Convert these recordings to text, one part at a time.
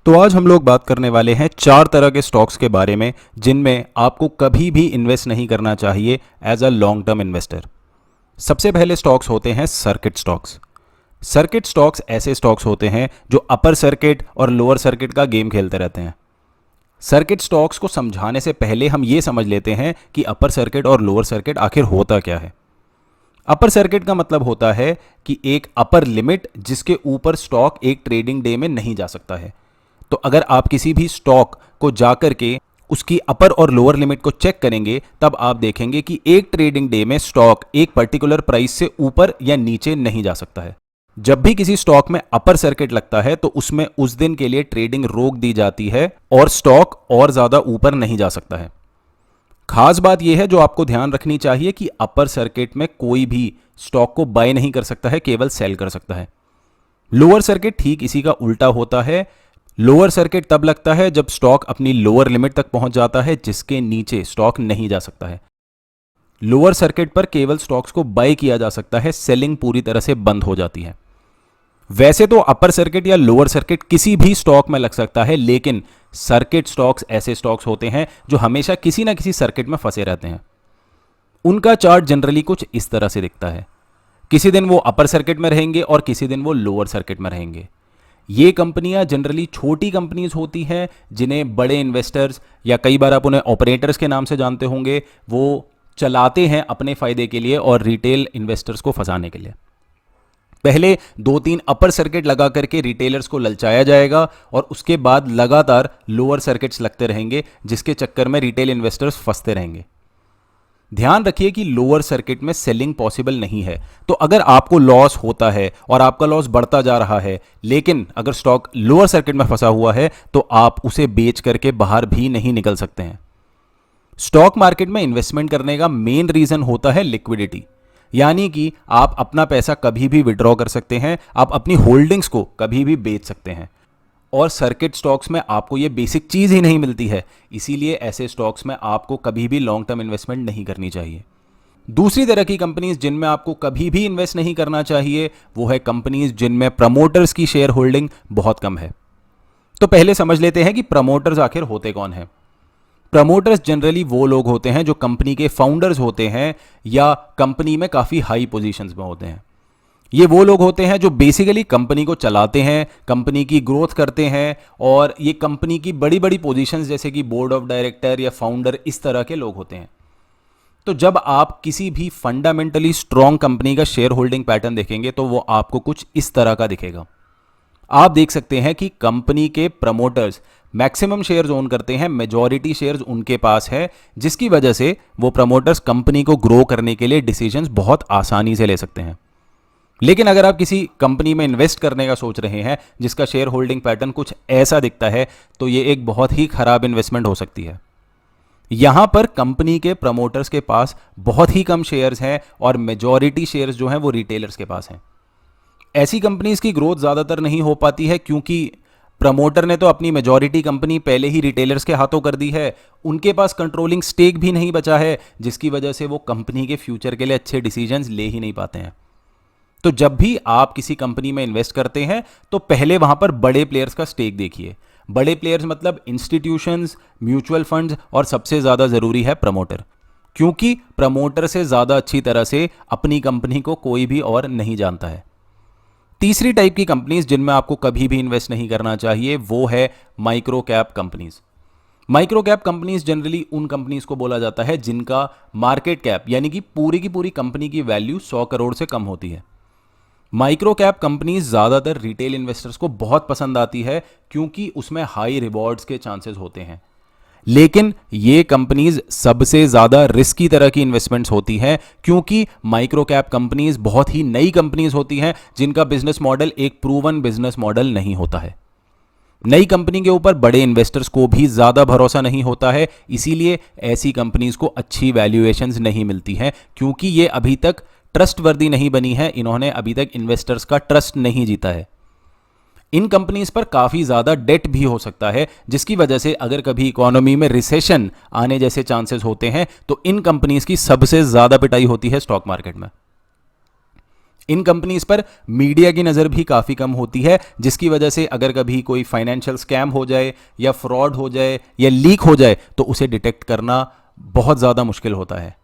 तो आज हम लोग बात करने वाले हैं 4 तरह के स्टॉक्स के बारे में जिनमें आपको कभी भी इन्वेस्ट नहीं करना चाहिए as a long term investor. सबसे पहले स्टॉक्स होते हैं सर्किट स्टॉक्स। सर्किट स्टॉक्स ऐसे स्टॉक्स होते हैं जो अपर सर्किट और लोअर सर्किट का गेम खेलते रहते हैं। सर्किट स्टॉक्स को समझाने से पहले हम ये समझ लेते हैं कि अपर सर्किट और लोअर सर्किट आखिर होता क्या है। अपर सर्किट का मतलब होता है कि एक अपर लिमिट जिसके ऊपर स्टॉक एक ट्रेडिंग डे में नहीं जा सकता है। तो अगर आप किसी भी स्टॉक को जाकर के उसकी अपर और लोअर लिमिट को चेक करेंगे तब आप देखेंगे कि एक ट्रेडिंग डे में स्टॉक एक पर्टिकुलर प्राइस से ऊपर या नीचे नहीं जा सकता है। जब भी किसी स्टॉक में अपर सर्किट लगता है तो उसमें उस दिन के लिए ट्रेडिंग रोक दी जाती है और स्टॉक और ज्यादा ऊपर नहीं जा सकता है। खास बात यह है जो आपको ध्यान रखनी चाहिए कि अपर सर्किट में कोई भी स्टॉक को बाय नहीं कर सकता है, केवल सेल कर सकता है। लोअर सर्किट ठीक इसी का उल्टा होता है। लोअर सर्किट तब लगता है जब स्टॉक अपनी लोअर लिमिट तक पहुंच जाता है जिसके नीचे स्टॉक नहीं जा सकता है। लोअर सर्किट पर केवल स्टॉक्स को बाय किया जा सकता है, सेलिंग पूरी तरह से बंद हो जाती है। वैसे तो अपर सर्किट या लोअर सर्किट किसी भी स्टॉक में लग सकता है, लेकिन सर्किट स्टॉक्स ऐसे स्टॉक्स होते हैं जो हमेशा किसी ना किसी सर्किट में फंसे रहते हैं। उनका चार्ट जनरली कुछ इस तरह से दिखता है। किसी दिन वो अपर सर्किट में रहेंगे और किसी दिन वो लोअर सर्किट में रहेंगे। ये कंपनियां जनरली छोटी कंपनीज होती हैं जिन्हें बड़े इन्वेस्टर्स या कई बार आप उन्हें ऑपरेटर्स के नाम से जानते होंगे, वो चलाते हैं अपने फायदे के लिए और रिटेल इन्वेस्टर्स को फंसाने के लिए। पहले 2-3 अपर सर्किट लगा करके रिटेलर्स को ललचाया जाएगा और उसके बाद लगातार लोअर सर्किट्स लगते रहेंगे जिसके चक्कर में रिटेल इन्वेस्टर्स फंसते रहेंगे। ध्यान रखिए कि लोअर सर्किट में सेलिंग पॉसिबल नहीं है। तो अगर आपको लॉस होता है और आपका लॉस बढ़ता जा रहा है, लेकिन अगर स्टॉक लोअर सर्किट में फंसा हुआ है तो आप उसे बेच करके बाहर भी नहीं निकल सकते हैं। स्टॉक मार्केट में इन्वेस्टमेंट करने का मेन रीजन होता है लिक्विडिटी, यानी कि आप अपना पैसा कभी भी विड्रॉ कर सकते हैं, आप अपनी होल्डिंग्स को कभी भी बेच सकते हैं। और सर्किट स्टॉक्स में आपको ये बेसिक चीज ही नहीं मिलती है, इसीलिए ऐसे स्टॉक्स में आपको कभी भी लॉन्ग टर्म इन्वेस्टमेंट नहीं करनी चाहिए। दूसरी तरह की कंपनीज जिनमें आपको कभी भी इन्वेस्ट नहीं करना चाहिए वो है कंपनीज जिनमें प्रमोटर्स की शेयर होल्डिंग बहुत कम है। तो पहले समझ लेते हैं कि प्रमोटर्स आखिर होते कौन हैं। प्रमोटर्स जनरली वो लोग होते हैं जो कंपनी के फाउंडर्स होते हैं या कंपनी में काफी हाई पोजीशंस में होते हैं। ये वो लोग होते हैं जो बेसिकली कंपनी को चलाते हैं, कंपनी की ग्रोथ करते हैं और ये कंपनी की बड़ी बड़ी पोजीशंस जैसे कि बोर्ड ऑफ डायरेक्टर या फाउंडर इस तरह के लोग होते हैं। तो जब आप किसी भी फंडामेंटली स्ट्रॉन्ग कंपनी का शेयर होल्डिंग पैटर्न देखेंगे तो वो आपको कुछ इस तरह का दिखेगा। आप देख सकते हैं कि कंपनी के प्रमोटर्स मैक्सिमम शेयर्स ओन करते हैं, मेजॉरिटी शेयर्स उनके पास है, जिसकी वजह से वो प्रमोटर्स कंपनी को ग्रो करने के लिए डिसीजंस बहुत आसानी से ले सकते हैं। लेकिन अगर आप किसी कंपनी में इन्वेस्ट करने का सोच रहे हैं जिसका शेयर होल्डिंग पैटर्न कुछ ऐसा दिखता है तो ये एक बहुत ही खराब इन्वेस्टमेंट हो सकती है। यहां पर कंपनी के प्रमोटर्स के पास बहुत ही कम शेयर्स हैं और मेजॉरिटी शेयर्स जो हैं वो रिटेलर्स के पास हैं। ऐसी कंपनीज की ग्रोथ ज्यादातर नहीं हो पाती है क्योंकि प्रमोटर ने तो अपनी मेजॉरिटी कंपनी पहले ही रिटेलर्स के हाथों कर दी है, उनके पास कंट्रोलिंग स्टेक भी नहीं बचा है, जिसकी वजह से वो कंपनी के फ्यूचर के लिए अच्छे डिसीजंस ले ही नहीं पाते हैं। तो जब भी आप किसी कंपनी में इन्वेस्ट करते हैं तो पहले वहां पर बड़े प्लेयर्स का स्टेक देखिए। बड़े प्लेयर्स मतलब इंस्टीट्यूशंस, म्यूचुअल फंड्स और सबसे ज्यादा जरूरी है प्रमोटर, क्योंकि प्रमोटर से ज्यादा अच्छी तरह से अपनी कंपनी को कोई भी और नहीं जानता है। तीसरी टाइप की कंपनीज जिनमें आपको कभी भी इन्वेस्ट नहीं करना चाहिए वो है micro cap companies. Micro cap companies generally उन कंपनीज को बोला जाता है जिनका मार्केट कैप यानी कि पूरी की पूरी कंपनी की वैल्यू 100 करोड़ से कम होती है। माइक्रो कैप कंपनीज ज्यादातर रिटेल इन्वेस्टर्स को बहुत पसंद आती है क्योंकि उसमें हाई रिवॉर्ड्स के चांसेस होते हैं। लेकिन ये कंपनीज सबसे ज्यादा रिस्की तरह की इन्वेस्टमेंट्स होती हैं क्योंकि माइक्रो कैप कंपनीज बहुत ही नई कंपनीज होती हैं जिनका बिजनेस मॉडल एक प्रूवन बिजनेस मॉडल नहीं होता है। नई कंपनी के ऊपर बड़े इन्वेस्टर्स को भी ज्यादा भरोसा नहीं होता है, इसीलिए ऐसी कंपनीज को अच्छी वैल्यूएशंस नहीं मिलती हैं क्योंकि ये अभी तक ट्रस्ट वर्दी नहीं बनी है, इन्होंने अभी तक इन्वेस्टर्स का ट्रस्ट नहीं जीता है। इन कंपनीज पर काफी ज्यादा डेट भी हो सकता है, जिसकी वजह से अगर कभी इकोनॉमी में रिसेशन आने जैसे चांसेस होते हैं तो इन कंपनीज की सबसे ज्यादा पिटाई होती है स्टॉक मार्केट में। इन कंपनीज पर मीडिया की नज़र भी काफ़ी कम होती है, जिसकी वजह से अगर कभी कोई फाइनेंशियल स्कैम हो जाए या फ्रॉड हो जाए या लीक हो जाए तो उसे डिटेक्ट करना बहुत ज़्यादा मुश्किल होता है।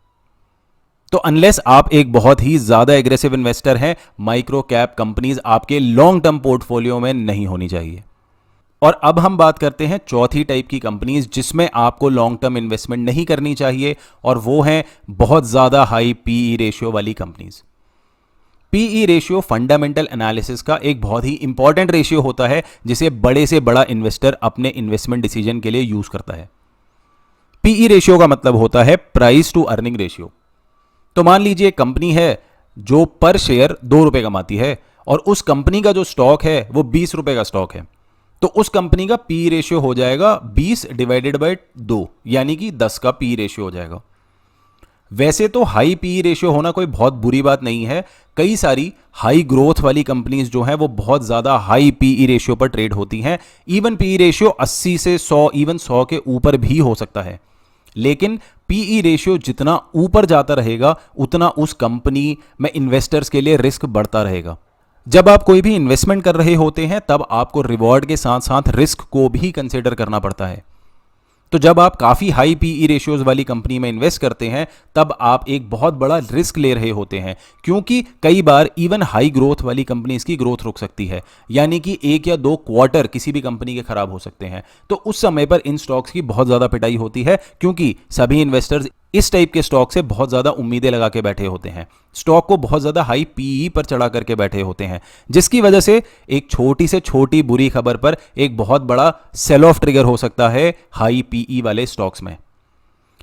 तो अनलेस आप एक बहुत ही ज़्यादा एग्रेसिव इन्वेस्टर हैं, माइक्रो कैप कंपनीज आपके लॉन्ग टर्म पोर्टफोलियो में नहीं होनी चाहिए। और अब हम बात करते हैं चौथी टाइप की कंपनीज जिसमें आपको लॉन्ग टर्म इन्वेस्टमेंट नहीं करनी चाहिए, और वो हैं बहुत ज़्यादा हाई पीई रेशियो वाली companies. PE ratio fundamental analysis का एक बहुत ही इंपॉर्टेंट रेशियो होता है जिसे बड़े से बड़ा इन्वेस्टर अपने इन्वेस्टमेंट डिसीजन के लिए यूज करता है। पीई रेशियो का मतलब होता है प्राइस टू अर्निंग रेशियो। तो मान लीजिए कंपनी है जो पर शेयर 2 रुपए कमाती है और उस कंपनी का जो स्टॉक है वो 20 रुपए का स्टॉक है, तो उस कंपनी का पी रेशियो हो जाएगा 20 डिवाइडेड बाय 2, यानी कि 10 का पी रेशियो हो जाएगा। वैसे तो हाई पी रेशियो होना कोई बहुत बुरी बात नहीं है, कई सारी हाई ग्रोथ वाली कंपनीज जो हैं वो बहुत ज़्यादा हाई पी रेशियो पर ट्रेड होती हैं। इवन पी रेशियो 80 से 100, इवन 100 के ऊपर भी हो सकता है। लेकिन पीई रेशियो जितना ऊपर जाता रहेगा उतना उस कंपनी में इन्वेस्टर्स के लिए रिस्क बढ़ता रहेगा। जब आप कोई भी इन्वेस्टमेंट कर रहे होते हैं तब आपको रिवॉर्ड के साथ साथ रिस्क को भी कंसिडर करना पड़ता है। तो जब आप काफ़ी हाई पीई रेशियोज वाली कंपनी में इन्वेस्ट करते हैं तब आप एक बहुत बड़ा रिस्क ले रहे होते हैं, क्योंकि कई बार इवन हाई ग्रोथ वाली कंपनीज की ग्रोथ रुक सकती है, यानी कि 1 या 2 क्वार्टर किसी भी कंपनी के खराब हो सकते हैं। तो उस समय पर इन स्टॉक्स की बहुत ज़्यादा पिटाई होती है, क्योंकि सभी इन्वेस्टर्स इस टाइप के स्टॉक से बहुत ज़्यादा उम्मीदें लगा के बैठे होते हैं, स्टॉक को बहुत ज़्यादा हाई पीई पर चढ़ा करके बैठे होते हैं, जिसकी वजह से एक छोटी से छोटी बुरी खबर पर एक बहुत बड़ा सेल ऑफ ट्रिगर हो सकता है हाई पीई वाले स्टॉक्स में।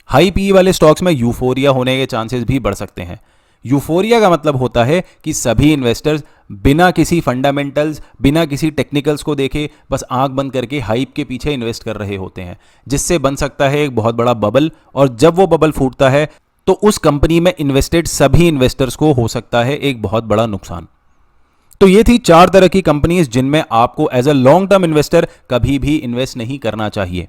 हाई पीई वाले स्टॉक्स में यूफोरिया होने के चांसेस भी बढ़ सकते हैं। यूफोरिया का मतलब होता है कि सभी इन्वेस्टर्स बिना किसी फंडामेंटल्स, बिना किसी टेक्निकल्स को देखे बस आंख बंद करके हाइप के पीछे इन्वेस्ट कर रहे होते हैं, जिससे बन सकता है एक बहुत बड़ा बबल, और जब वो बबल फूटता है तो उस कंपनी में इन्वेस्टेड सभी इन्वेस्टर्स को हो सकता है एक बहुत बड़ा नुकसान। तो ये थी 4 तरह की कंपनीज जिनमें आपको as a long term investor कभी भी इन्वेस्ट नहीं करना चाहिए।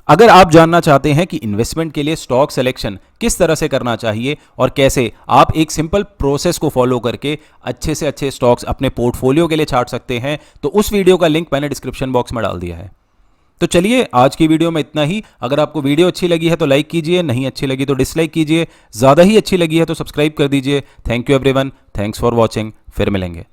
अगर आप जानना चाहते हैं कि इन्वेस्टमेंट के लिए स्टॉक सिलेक्शन किस तरह से करना चाहिए और कैसे आप एक सिंपल प्रोसेस को फॉलो करके अच्छे से अच्छे स्टॉक्स अपने पोर्टफोलियो के लिए छांट सकते हैं, तो उस वीडियो का लिंक मैंने डिस्क्रिप्शन बॉक्स में डाल दिया है। तो चलिए आज की वीडियो में इतना ही। अगर आपको वीडियो अच्छी लगी है तो लाइक कीजिए, नहीं अच्छी लगी तो डिसलाइक कीजिए, ज़्यादा ही अच्छी लगी है तो सब्सक्राइब कर दीजिए। Thank you everyone, thanks for watching, फिर मिलेंगे।